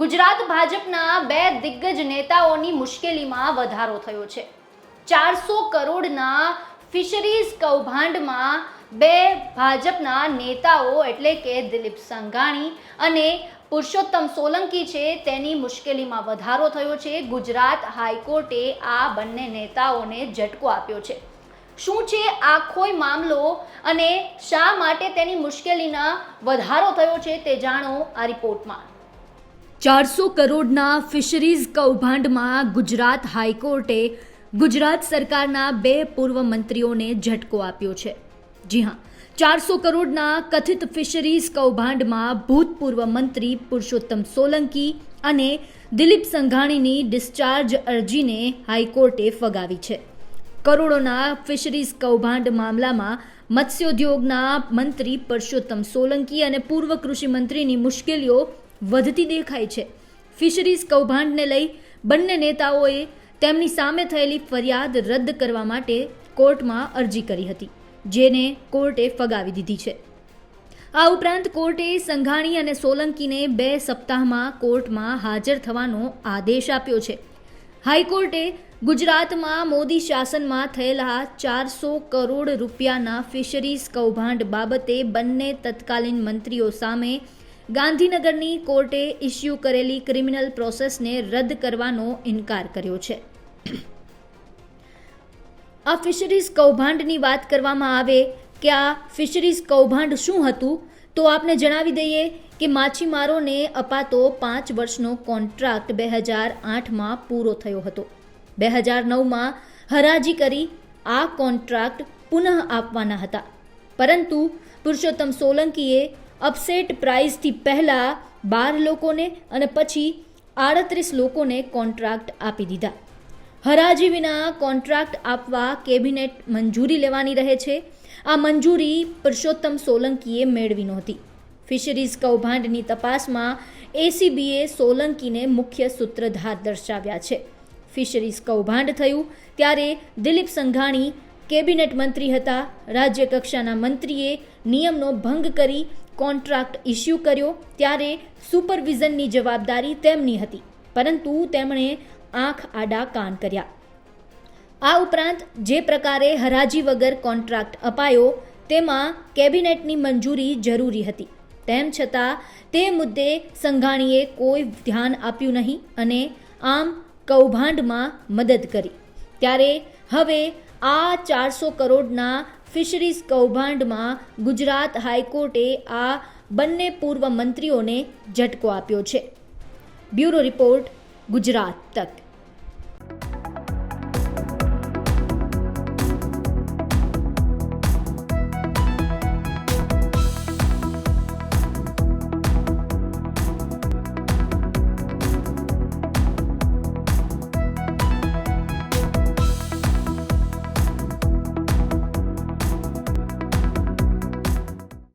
ગુજરાત ભાજપના બે દિગ્ગજ નેતાઓની મુશ્કેલીમાં વધારો થયો છે। 400 કરોડના ફિશરીઝ કૌભાંડમાં બે ભાજપના નેતાઓ એટલે કે દિલીપ સંઘાણી અને પુરુષોત્તમ સોલંકી છે તેની મુશ્કેલીમાં વધારો થયો છે। ગુજરાત હાઈકોર્ટે આ બંને નેતાઓને ઝટકો આપ્યો છે। શું છે આખો મામલો અને શા માટે તેની મુશ્કેલીના વધારો થયો છે તે જાણો આ રિપોર્ટમાં। 400 કરોડના ફિશરીઝ કૌભાંડમાં ગુજરાત હાઈકોર્ટે ગુજરાત સરકારના બે પૂર્વ મંત્રીઓને ઝટકો આપ્યો છે। જી હા, 400 કરોડના કથિત ફિશરીઝ કૌભાંડમાં ભૂતપૂર્વ મંત્રી પુરુષોત્તમ સોલંકી અને દિલીપ સંઘાણીની ડિસ્ચાર્જ અરજીને હાઈકોર્ટે ફગાવી છે। કરોડોના ફિશરીઝ કૌભાંડ મામલામાં મત્સ્યોદ્યોગના મંત્રી પુરુષોત્તમ સોલંકી અને પૂર્વ કૃષિ મંત્રીની મુશ્કેલીઓ વધતી દેખાય છે। ફિશરીઝ કૌભાંડને લઈ બંને નેતાઓએ તેમની સામે થયેલી ફરિયાદ રદ કરવા માટે કોર્ટમાં અરજી કરી હતી, જેને કોર્ટે ફગાવી દીધી છે। આ ઉપરાંત કોર્ટે સંઘાણી અને સોલંકીને 2 સપ્તાહમાં કોર્ટમાં હાજર થવાનો આદેશ આપ્યો છે। હાઈકોર્ટે ગુજરાતમાં મોદી શાસનમાં થયેલા 400 કરોડ રૂપિયાના ફિશરીઝ કૌભાંડ બાબતે બંને તત્કાલીન મંત્રીઓ સામે ગાંધીનગરની કોર્ટે ઇસ્યુ કરેલી ક્રિમિનલ પ્રોસેસને રદ કરવાનો ઇનકાર કર્યો છે। આ ફિશરીઝ કૌભાંડની વાત કરવામાં આવે કે આ ફિશરીઝ કૌભાંડ શું હતું તો આપને જણાવી દઈએ કે માછીમારોને અપાતો 5 વર્ષનો કોન્ટ્રાક્ટ 2008માં પૂરો થયો હતો। 2009માં હરાજી કરી આ કોન્ટ્રાક્ટ પુનઃ આપવાના હતા, પરંતુ પુરુષોત્તમ સોલંકીએ અપસેટ પ્રાઇસથી પહેલાં 12 લોકોને અને પછી 38 લોકોને કોન્ટ્રાક્ટ આપી દીધા। હરાજી વિના કોન્ટ્રાક્ટ આપવા કેબિનેટ મંજૂરી લેવાની રહે છે। આ મંજૂરી પુરુષોત્તમ સોલંકીએ મેળવી નહોતી। ફિશરીઝ કૌભાંડની તપાસમાં એસીબીએ સોલંકીને મુખ્ય સૂત્રધાર દર્શાવ્યા છે। ફિશરીઝ કૌભાંડ થયું ત્યારે દિલીપ સંઘાણી કેબિનેટ મંત્રી હતા। રાજ્ય કક્ષાના મંત્રીએ નિયમનો ભંગ કરી કોન્ટ્રાક્ટ ઇસ્યુ કર્યો ત્યારે સુપરવિઝનની જવાબદારી તેમની હતી, પરંતુ તેમણે આંખ આડા કાન કર્યા। આ ઉપરાંત જે પ્રકારે હરાજી વગર કોન્ટ્રાક્ટ અપાયો તેમાં કેબિનેટની મંજૂરી જરૂરી હતી, તેમ છતાં તે મુદ્દે સંઘાણીએ કોઈ ધ્યાન આપ્યું નહીં અને આમ કૌભાંડમાં મદદ કરી। ત્યારે હવે આ 400 કરોડના ફિશરીઝ કૌભાંડમાં ગુજરાત હાઈકોર્ટે આ બંને પૂર્વ મંત્રીઓને ઝટકો આપ્યો છે। બ્યુરો રિપોર્ટ, ગુજરાત તક।